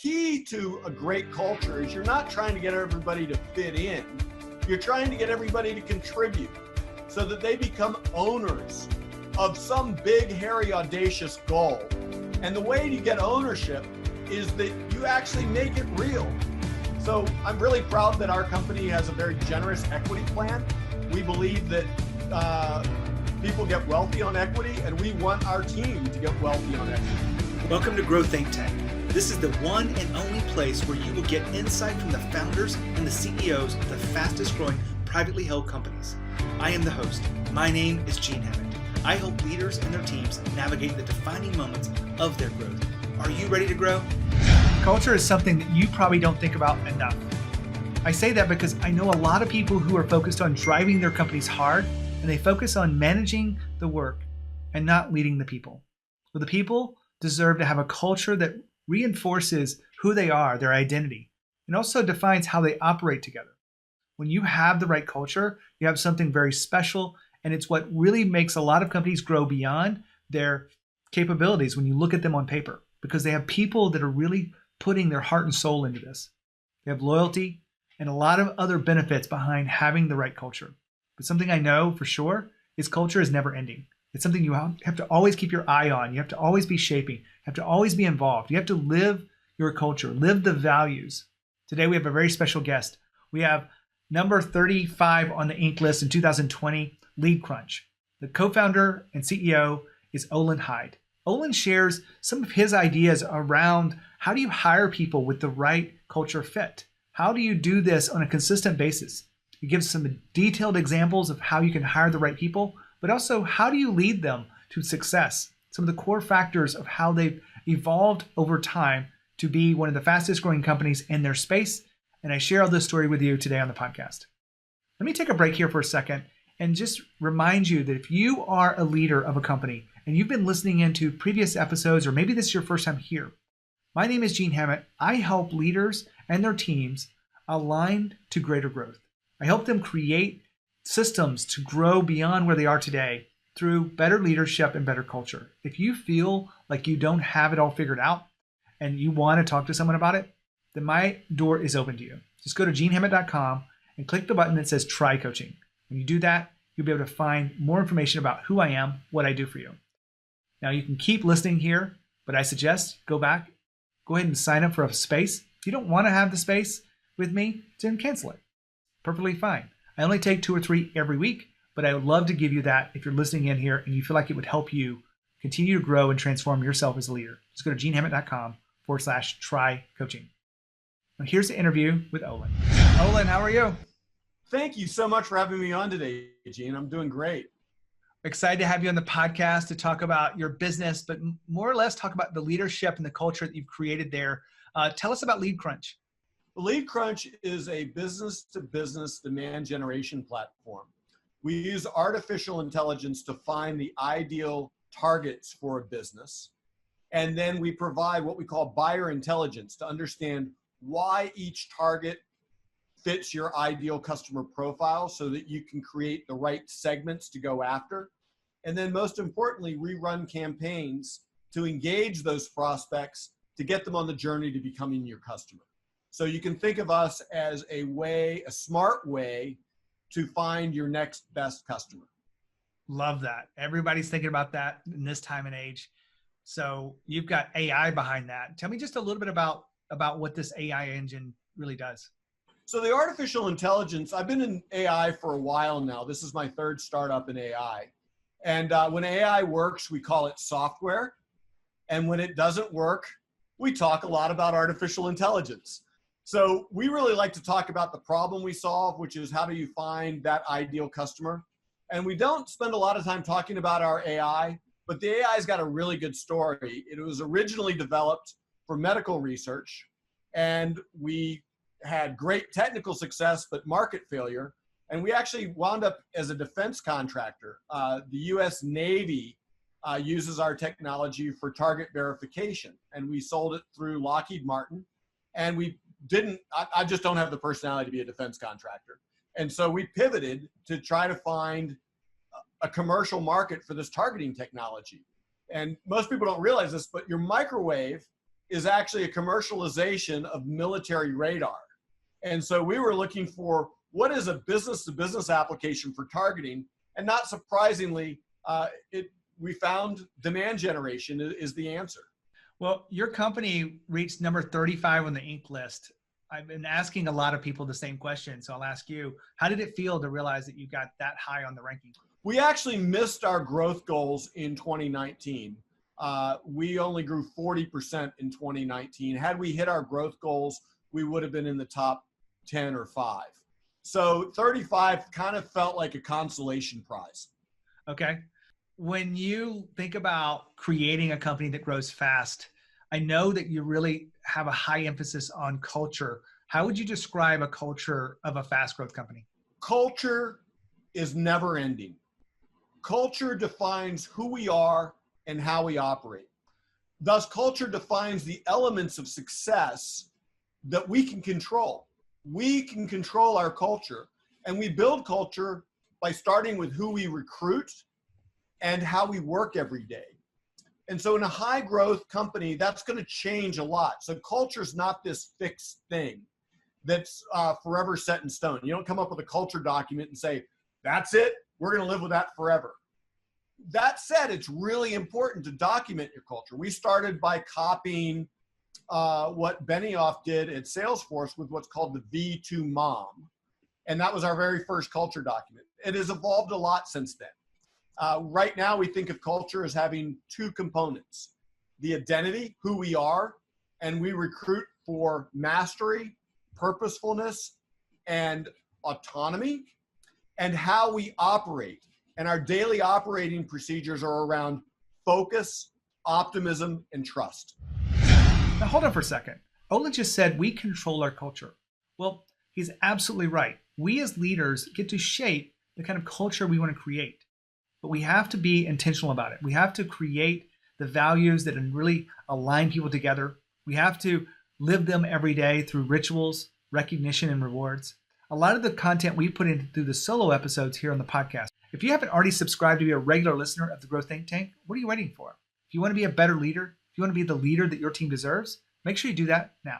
key to a great culture is you're not trying to get everybody to fit in. You're trying to get everybody to contribute so that they become owners of some big, hairy, audacious goal. And the way to get ownership is that you actually make it real. So I'm really proud that our company has a very generous equity plan. We believe that people get wealthy on equity, and we want our team to get wealthy on equity. Welcome to Grow Think Tank. This is the one and only place where you will get insight from the founders and the CEOs of the fastest growing privately held companies. I am the host. My name is Gene Hammett. I help leaders and their teams navigate the defining moments of their growth. Are you ready to grow? Culture is something that you probably don't think about enough. I say that because I know a lot of people who are focused on driving their companies hard, and they focus on managing the work and not leading the people. Well, the people deserve to have a culture that reinforces who they are, their identity, and also defines how they operate together. When you have the right culture, you have something very special, and it's what really makes a lot of companies grow beyond their capabilities when you look at them on paper, because they have people that are really putting their heart and soul into this. They have loyalty and a lot of other benefits behind having the right culture. But something I know for sure is culture is never ending. It's something you have to always keep your eye on. You have to always be shaping. You have to always be involved. You have to live your culture, live the values. Today we have a very special guest. We have number 35 on the Inc. list in 2020, LeadCrunch. The co-founder and CEO is Olin Hyde. Olin shares some of his ideas around how do you hire people with the right culture fit? How do you do this on a consistent basis? He gives some detailed examples of how you can hire the right people, but also how do you lead them to success? Some of the core factors of how they've evolved over time to be one of the fastest growing companies in their space. And I share all this story with you today on the podcast. Let me take a break here for a second and just remind you that if you are a leader of a company and you've been listening into previous episodes, or maybe this is your first time here, my name is Gene Hammett. I help leaders and their teams align to greater growth. I help them create systems to grow beyond where they are today through better leadership and better culture. If you feel like you don't have it all figured out and you want to talk to someone about it, then my door is open to you. Just go to genehammett.com and click the button that says Try Coaching. When you do that, you'll be able to find more information about who I am, what I do for you. Now you can keep listening here, but I suggest go back, go ahead and sign up for a space. If you don't want to have the space with me, then cancel it. Perfectly fine. I only take 2 or 3 every week, but I would love to give you that if you're listening in here and you feel like it would help you continue to grow and transform yourself as a leader. Just go to genehammett.com/try coaching. Now here's the interview with Olin. Olin, how are you? Thank you so much for having me on today, Gene. I'm doing great. Excited to have you on the podcast to talk about your business, but more or less talk about the leadership and the culture that you've created there. Tell us about LeadCrunch. LeadCrunch is a business-to-business demand generation platform. We use artificial intelligence to find the ideal targets for a business. And then we provide what we call buyer intelligence to understand why each target fits your ideal customer profile so that you can create the right segments to go after. And then most importantly, we run campaigns to engage those prospects to get them on the journey to becoming your customer. So you can think of us as a smart way to find your next best customer. Love that. Everybody's thinking about that in this time and age. So you've got AI behind that. Tell me just a little bit about what this AI engine really does. So the artificial intelligence, I've been in AI for a while now. This is my 3rd startup in AI. And when AI works, we call it software. And when it doesn't work, we talk a lot about artificial intelligence. So we really like to talk about the problem we solve, which is how do you find that ideal customer? And we don't spend a lot of time talking about our AI, but the AI's got a really good story. It was originally developed for medical research, and we had great technical success, but market failure. And we actually wound up as a defense contractor. The US Navy uses our technology for target verification, and we sold it through Lockheed Martin. And I just don't have the personality to be a defense contractor. And so we pivoted to try to find a commercial market for this targeting technology. And most people don't realize this, but your microwave is actually a commercialization of military radar. And so we were looking for what is a business-to-business application for targeting, and not surprisingly, we found demand generation is the answer. Well, your company reached number 35 on the Inc. list. I've been asking a lot of people the same question, so I'll ask you, how did it feel to realize that you got that high on the ranking? We actually missed our growth goals in 2019. We only grew 40% in 2019. Had we hit our growth goals, we would have been in the top 10 or 5. So 35 kind of felt like a consolation prize. Okay. When you think about creating a company that grows fast, I know that you really have a high emphasis on culture. How would you describe a culture of a fast growth company? Culture is never ending. Culture defines who we are and how we operate. Thus, culture defines the elements of success that we can control. We can control our culture, and we build culture by starting with who we recruit and how we work every day. And so in a high growth company, that's going to change a lot. So culture is not this fixed thing that's forever set in stone. You don't come up with a culture document and say, that's it, we're going to live with that forever. That said, it's really important to document your culture. We started by copying what Benioff did at Salesforce with what's called the V2 MOM. And that was our very first culture document. It has evolved a lot since then. Right now, we think of culture as having 2 components: the identity, who we are, and we recruit for mastery, purposefulness, and autonomy, and how we operate. And our daily operating procedures are around focus, optimism, and trust. Now, hold on for a second. Olin just said we control our culture. Well, he's absolutely right. We as leaders get to shape the kind of culture we want to create. But we have to be intentional about it. We have to create the values that really align people together. We have to live them every day through rituals, recognition, and rewards. A lot of the content we put in through the solo episodes here on the podcast. If you haven't already subscribed to be a regular listener of the Growth Think Tank, what are you waiting for? If you want to be a better leader, if you want to be the leader that your team deserves, make sure you do that now.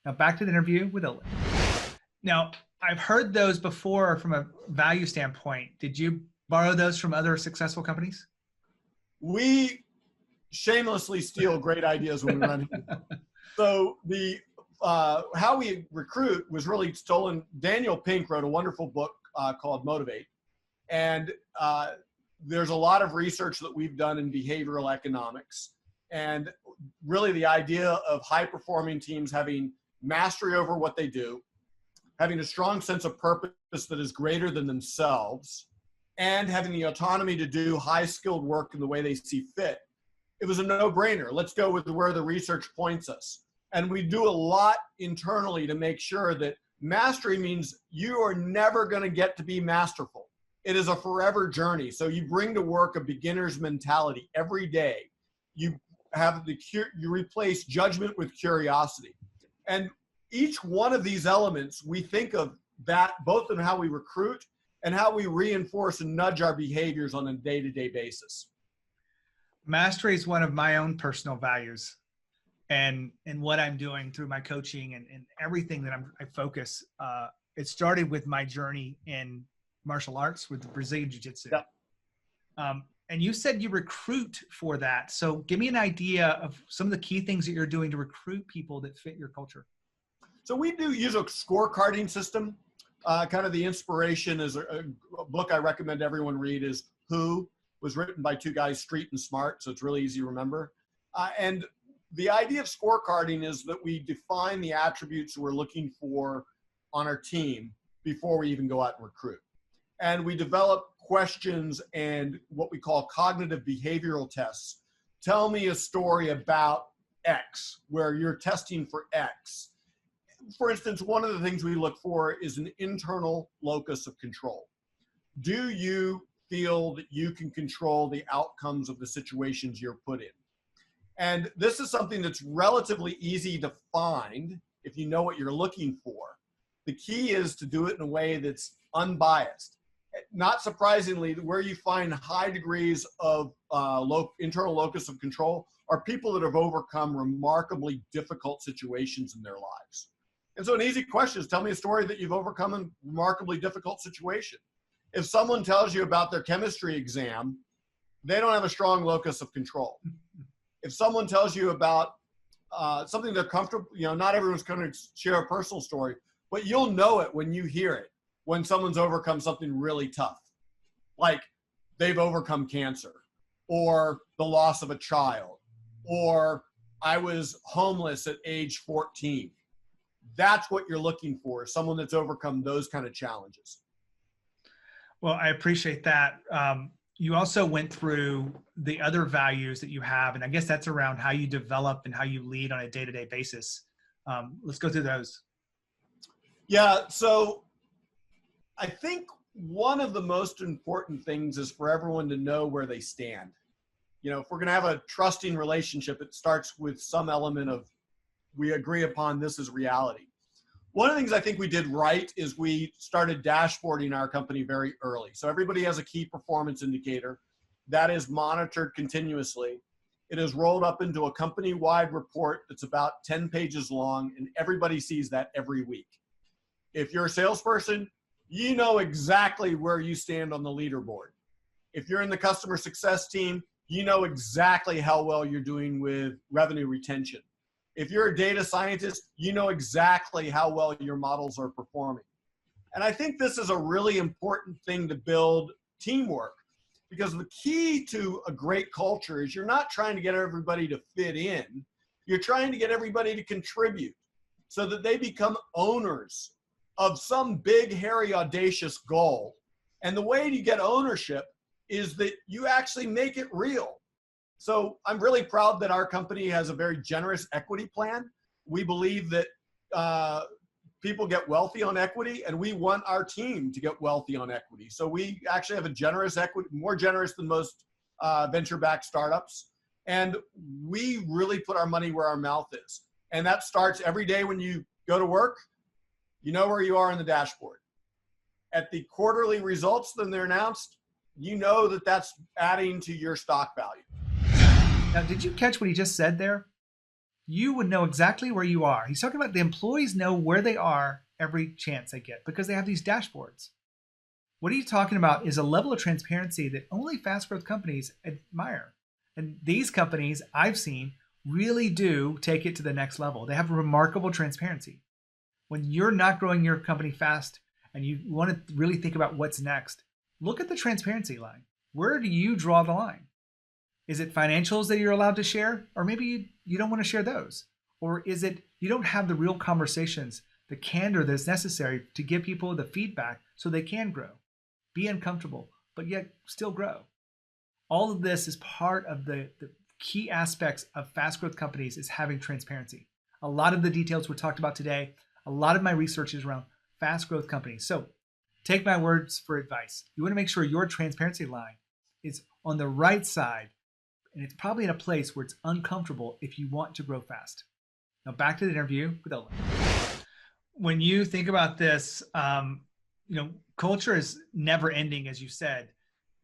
Now back to the interview with Olin. Now, I've heard those before from a value standpoint. Did you borrow those from other successful companies? We shamelessly steal great ideas when we run into them. So the how we recruit was really stolen. Daniel Pink wrote a wonderful book called Motivate. And there's a lot of research that we've done in behavioral economics. And really the idea of high-performing teams having mastery over what they do, having a strong sense of purpose that is greater than themselves, and having the autonomy to do high-skilled work in the way they see fit. It was a no-brainer. Let's go with where the research points us. And we do a lot internally to make sure that mastery means you are never going to get to be masterful. It is a forever journey. So you bring to work a beginner's mentality every day. You replace judgment with curiosity. And each one of these elements, we think of that both in how we recruit and how we reinforce and nudge our behaviors on a day-to-day basis. Mastery is one of my own personal values, and what I'm doing through my coaching and everything that I focus. It started with my journey in martial arts with Brazilian Jiu-Jitsu. Yep. And you said you recruit for that. So give me an idea of some of the key things that you're doing to recruit people that fit your culture. So we do use a scorecarding system. Kind of the inspiration is a book I recommend everyone read is Who, was written by 2 guys, Street and Smart. So it's really easy to remember. And the idea of scorecarding is that we define the attributes we're looking for on our team before we even go out and recruit. And we develop questions and what we call cognitive behavioral tests. Tell me a story about X, where you're testing for X. For instance, one of the things we look for is an internal locus of control. Do you feel that you can control the outcomes of the situations you're put in? And this is something that's relatively easy to find if you know what you're looking for. The key is to do it in a way that's unbiased. Not surprisingly, where you find high degrees of internal locus of control are people that have overcome remarkably difficult situations in their lives. And so an easy question is, tell me a story that you've overcome a remarkably difficult situation. If someone tells you about their chemistry exam, they don't have a strong locus of control. If someone tells you about something they're comfortable, not everyone's going to share a personal story, but you'll know it when you hear it, when someone's overcome something really tough, like they've overcome cancer, or the loss of a child, or I was homeless at age 14. That's what you're looking for, someone that's overcome those kind of challenges. Well, I appreciate that. You also went through the other values that you have, and I guess that's around how you develop and how you lead on a day-to-day basis. Let's go through those. Yeah, so I think one of the most important things is for everyone to know where they stand. If we're going to have a trusting relationship, it starts with some element of we agree upon this as reality. One of the things I think we did right is we started dashboarding our company very early. So everybody has a key performance indicator that is monitored continuously. It is rolled up into a company-wide report that's about 10 pages long, and everybody sees that every week. If you're a salesperson, you know exactly where you stand on the leaderboard. If you're in the customer success team, you know exactly how well you're doing with revenue retention. If you're a data scientist, you know exactly how well your models are performing. And I think this is a really important thing to build teamwork, because the key to a great culture is you're not trying to get everybody to fit in. You're trying to get everybody to contribute so that they become owners of some big, hairy, audacious goal. And the way to get ownership is that you actually make it real. So I'm really proud that our company has a very generous equity plan. We believe that people get wealthy on equity, and we want our team to get wealthy on equity. So we actually have a generous equity, more generous than most venture-backed startups. And we really put our money where our mouth is. And that starts every day when you go to work. You know where you are in the dashboard. At the quarterly results, then they're announced, you know that that's adding to your stock value. Now, did you catch what he just said there? You would know exactly where you are. He's talking about the employees know where they are every chance they get because they have these dashboards. What he's talking about is a level of transparency that only fast growth companies admire. And these companies I've seen really do take it to the next level. They have remarkable transparency. When you're not growing your company fast and you want to really think about what's next, look at the transparency line. Where do you draw the line? Is it financials that you're allowed to share? Or maybe you don't want to share those. Or is it you don't have the real conversations, the candor that's necessary to give people the feedback so they can grow, be uncomfortable, but yet still grow. All of this is part of the key aspects of fast growth companies is having transparency. A lot of the details we talked about today, a lot of my research is around fast growth companies. So take my words for advice. You want to make sure your transparency line is on the right side, and it's probably in a place where it's uncomfortable if you want to grow fast. Now back to the interview with Olin. When you think about this, culture is never ending, as you said.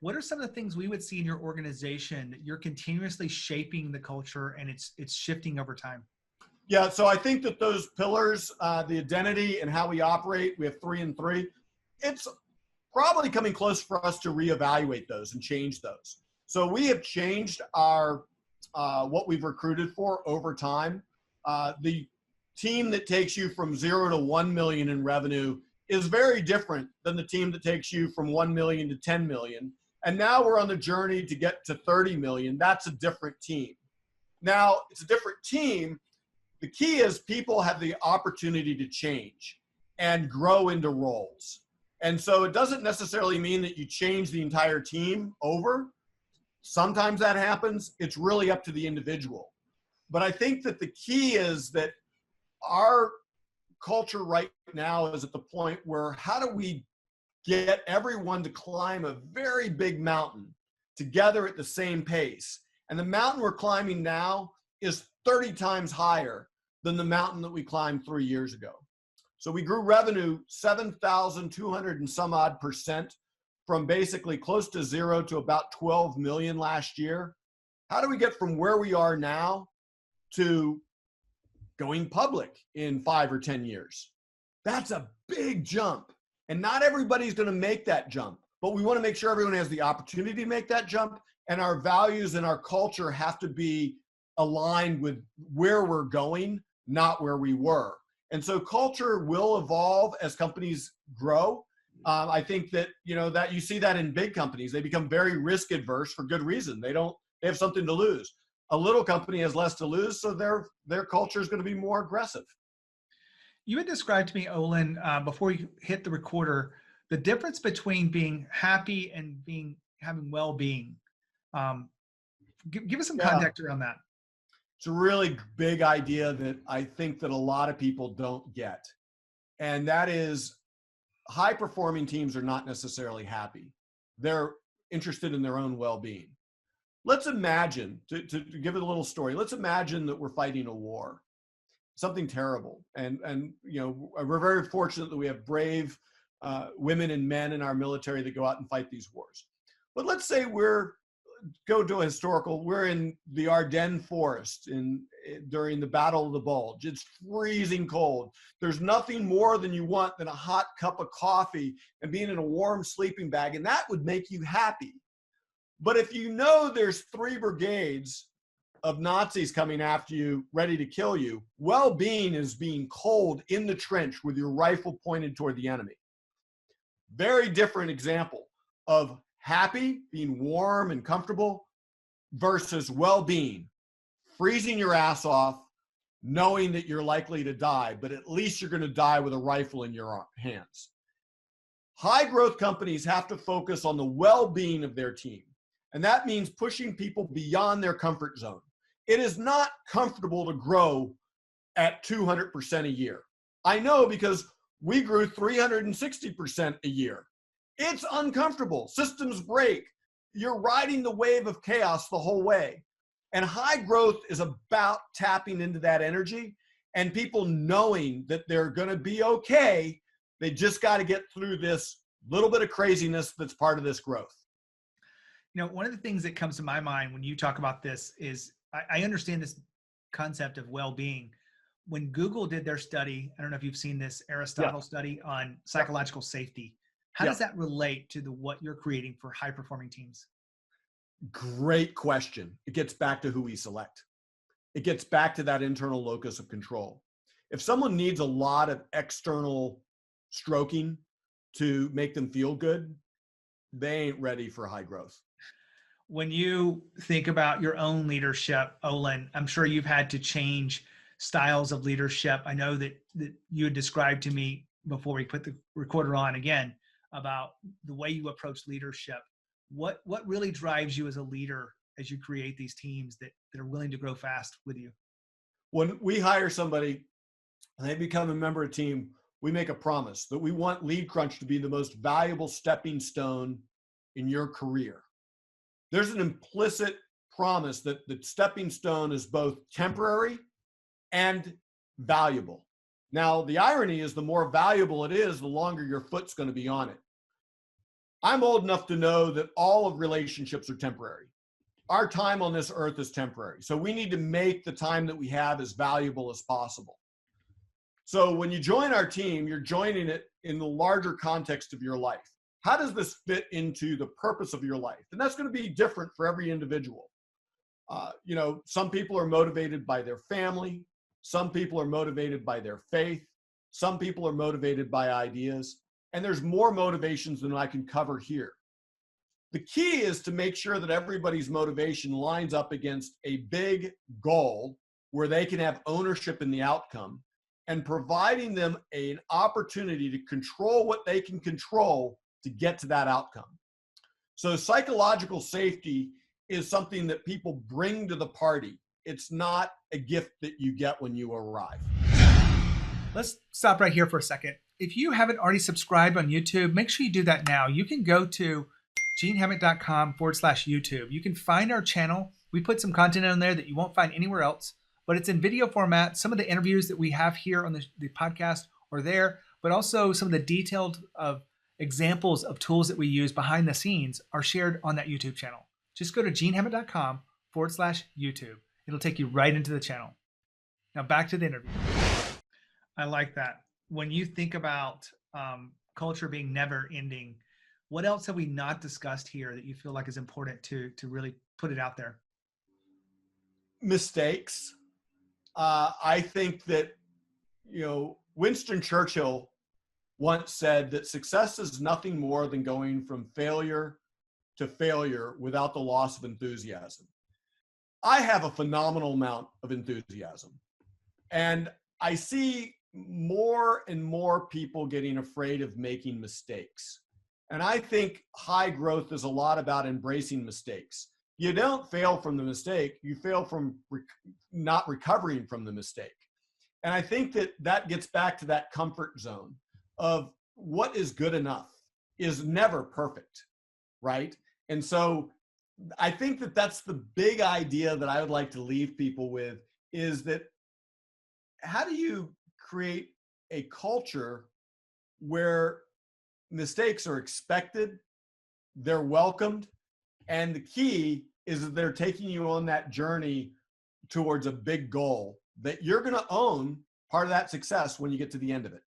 What are some of the things we would see in your organization that you're continuously shaping the culture and it's shifting over time? Yeah, so I think that those pillars, the identity and how we operate, we have 3 and 3. It's probably coming close for us to reevaluate those and change those. So we have changed our what we've recruited for over time. The team that takes you from 0 to 1 million in revenue is very different than the team that takes you from 1 million to 10 million. And now we're on the journey to get to 30 million. That's a different team. Now, it's a different team. The key is people have the opportunity to change and grow into roles. And so it doesn't necessarily mean that you change the entire team over. Sometimes that happens. It's really up to the individual. But I think that the key is that our culture right now is at the point where how do we get everyone to climb a very big mountain together at the same pace? And the mountain we're climbing now is 30 times higher than the mountain that we climbed 3 years ago. So we grew revenue 7,200 and some odd %. from basically close to zero to about 12 million last year. How do we get from where we are now to going public in 5 or 10 years? That's a big jump. And not everybody's going to make that jump, but we want to make sure everyone has the opportunity to make that jump. And our values and our culture have to be aligned with where we're going, not where we were. And so culture will evolve as companies grow. I think that, that you see that in big companies, they become very risk adverse for good reason. They have something to lose. A little company has less to lose, so their culture is going to be more aggressive. You had described to me, Olin, before you hit the recorder, the difference between being happy and having well-being. Give us some context around that. It's a really big idea that I think that a lot of people don't get. And that is, high-performing teams are not necessarily happy. They're interested in their own well-being. Let's imagine, to give it a little story, let's imagine that we're fighting a war, something terrible. And we're very fortunate that we have brave women and men in our military that go out and fight these wars. But let's say we're in the Ardennes forest during the Battle of the Bulge. It's freezing cold. There's nothing more than you want than a hot cup of coffee and being in a warm sleeping bag, and that would make you happy. But if you know there's 3 brigades of Nazis coming after you, ready to kill you, well-being is being cold in the trench with your rifle pointed toward the enemy. Very different example of happy, being warm and comfortable, versus well-being, freezing your ass off, knowing that you're likely to die, but at least you're going to die with a rifle in your hands. High growth companies have to focus on the well-being of their team. And that means pushing people beyond their comfort zone. It is not comfortable to grow at 200% a year. I know, because we grew 360% a year. It's uncomfortable. Systems break. You're riding the wave of chaos the whole way. And high growth is about tapping into that energy and people knowing that they're going to be okay. They just got to get through this little bit of craziness that's part of this growth. One of the things that comes to my mind when you talk about this is I understand this concept of well-being. When Google did their study, I don't know if you've seen this Aristotle study on psychological safety. How does that relate to what you're creating for high-performing teams? Great question. It gets back to who we select. It gets back to that internal locus of control. If someone needs a lot of external stroking to make them feel good, they ain't ready for high growth. When you think about your own leadership, Olin, I'm sure you've had to change styles of leadership. I know that you had described to me before we put the recorder on again about the way you approach leadership. What really drives you as a leader as you create these teams that are willing to grow fast with you? When we hire somebody and they become a member of a team, we make a promise that we want LeadCrunch to be the most valuable stepping stone in your career. There's an implicit promise that the stepping stone is both temporary and valuable. Now, the irony is the more valuable it is, the longer your foot's going to be on it. I'm old enough to know that all of relationships are temporary. Our time on this earth is temporary. So we need to make the time that we have as valuable as possible. So when you join our team, you're joining it in the larger context of your life. How does this fit into the purpose of your life? And that's going to be different for every individual. Some people are motivated by their family. Some people are motivated by their faith. Some people are motivated by ideas. And there's more motivations than I can cover here. The key is to make sure that everybody's motivation lines up against a big goal where they can have ownership in the outcome, and providing them an opportunity to control what they can control to get to that outcome. So psychological safety is something that people bring to the party. It's not a gift that you get when you arrive. Let's stop right here for a second. If you haven't already subscribed on YouTube, make sure you do that now. You can go to genehammett.com/YouTube. You can find our channel. We put some content on there that you won't find anywhere else, but it's in video format. Some of the interviews that we have here on the podcast are there, but also some of the detailed of examples of tools that we use behind the scenes are shared on that YouTube channel. Just go to genehammett.com/YouTube. It'll take you right into the channel. Now back to the interview. I like that. When you think about culture being never ending, what else have we not discussed here that you feel like is important to really put it out there? Mistakes. I think that, Winston Churchill once said that success is nothing more than going from failure to failure without the loss of enthusiasm. I have a phenomenal amount of enthusiasm, and I see more and more people getting afraid of making mistakes. And I think high growth is a lot about embracing mistakes. You don't fail from the mistake, you fail from not recovering from the mistake. And I think that gets back to that comfort zone of what is good enough is never perfect, right? And so I think that's the big idea that I would like to leave people with, is that how do you create a culture where mistakes are expected, they're welcomed, and the key is that they're taking you on that journey towards a big goal that you're going to own part of that success when you get to the end of it.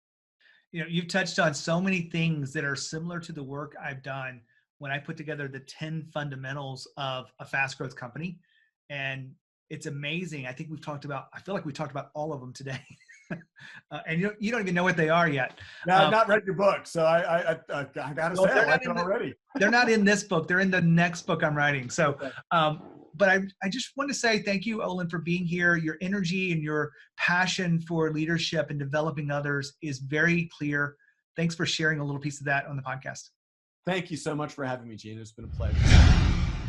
You've touched on so many things that are similar to the work I've done when I put together the 10 fundamentals of a fast growth company. And it's amazing. I feel like we talked about all of them today. And you don't even know what they are yet. No, I've not read your book, so I gotta say I like it already. They're not in this book. They're in the next book I'm writing. So, okay. But I just want to say thank you, Olin, for being here. Your energy and your passion for leadership and developing others is very clear. Thanks for sharing a little piece of that on the podcast. Thank you so much for having me, Gene. It's been a pleasure.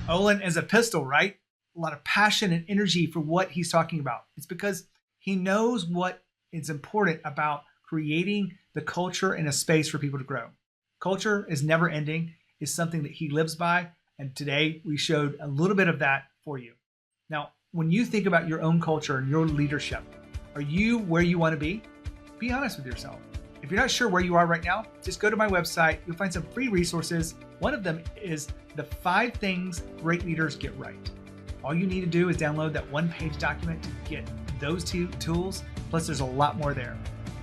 Olin is a pistol, right? A lot of passion and energy for what he's talking about. It's because he knows what is important about creating the culture and a space for people to grow. Culture is never ending, is something that he lives by. And today we showed a little bit of that for you. Now, when you think about your own culture and your leadership, are you where you want to be? Be honest with yourself. If you're not sure where you are right now, just go to my website. You'll find some free resources. One of them is the 5 things great leaders get right. All you need to do is download that 1-page document to get those 2 tools. Plus, there's a lot more there.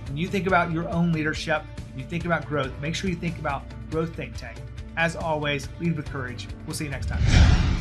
When you think about your own leadership, you think about growth, make sure you think about Growth Think Tank. As always, lead with courage. We'll see you next time.